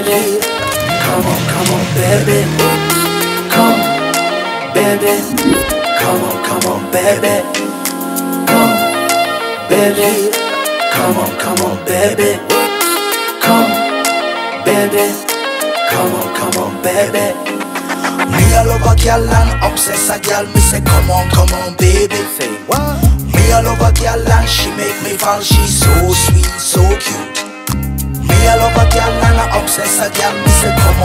baby. Come on, baby. Come, baby. Come on, baby. Come, baby. Come on, baby. Come, baby. Come on, baby. Me all over girl and obsess a girl. Me say come on, baby. Say what? Me all over girl and she make me fall. She's so sweet, so cute. Me all over girl and I obsess a girl. Me say come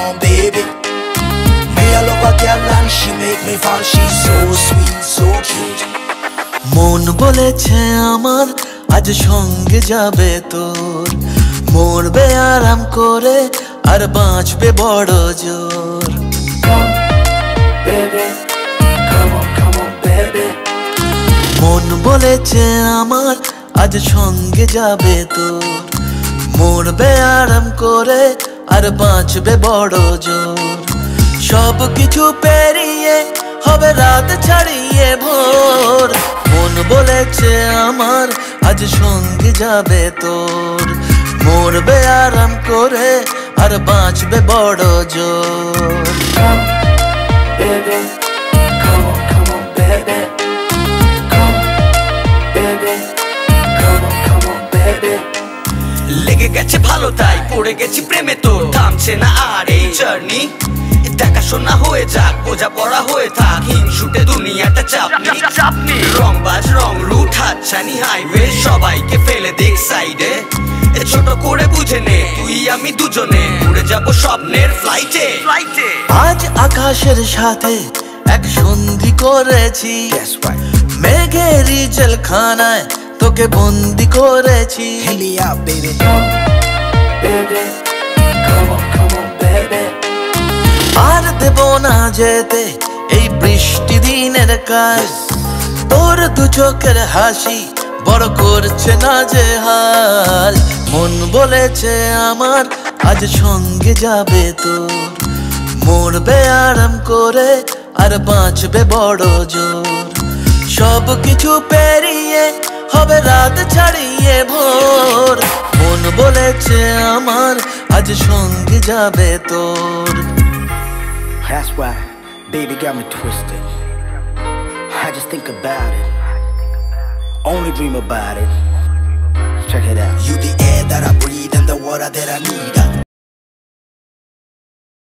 on, baby. Me all over girl and she make me fall. She's so sweet, so cute. মন বলেছে আমার আজ সঙ্গে যাবে তোর, মরবে আরাম করে আর বাঁচবে বড় জোর। Come, baby. Come on, baby. মন বলেছে আমার আজ সঙ্গে যাবে তোর, মরবে আরাম করে আর বাঁচবে বড় জোর। সব কিছু পেরিয়ে হবে রাত ছাড়িয়ে ভোর। মন বলেছে আমার আজ সঙ্গে যাবে তোর, মরবে আরাম করে আর বাঁচবে বড় জোর। Come, baby. Come on, baby. Come, baby. Come on, baby. লেগে গেছে ভালো তাই পড়ে গেছি প্রেমে, তোর থামছে না আর এই জার্নি। দেখাশোনা হয়ে যাক, বোঝা পড়া হয়ে থাক, হিংসুটে দুনিয়াটা চাপনি। রংবাজ রং রুট হাতছানি হাইওয়ে, সবাইকে ফেলে দেখ সাইডে। ছোট করে বুঝে নে তুই আমি দুজনে উড়ে যাব স্বপ্নের ফ্লাইটে। আজ আকাশের সাথে এক সন্ধি করেছি, মেঘেরই জেলখানায় তোকে বন্দি করেছি। Hit me out, baby. Come, baby. Come on, baby. আর দেব না যেতে এই বৃষ্টি দিনের কাজ, তোর দু চোখের হাসি বড় করছে না যে হাল। মন বলেছে আমার আজ সঙ্গে যাবে তোর, মরবে আরাম করে আর বাঁচবে বড় জোর। সব কিছু পেরিয়ে হবে রাত ছাড়িয়ে ভোর। মন বলেছে আমার আজ সঙ্গে যাবে তোর। That's why baby got me twisted. I just think about it, only dream about it. Check it out. You the air that I breathe and the water that I need.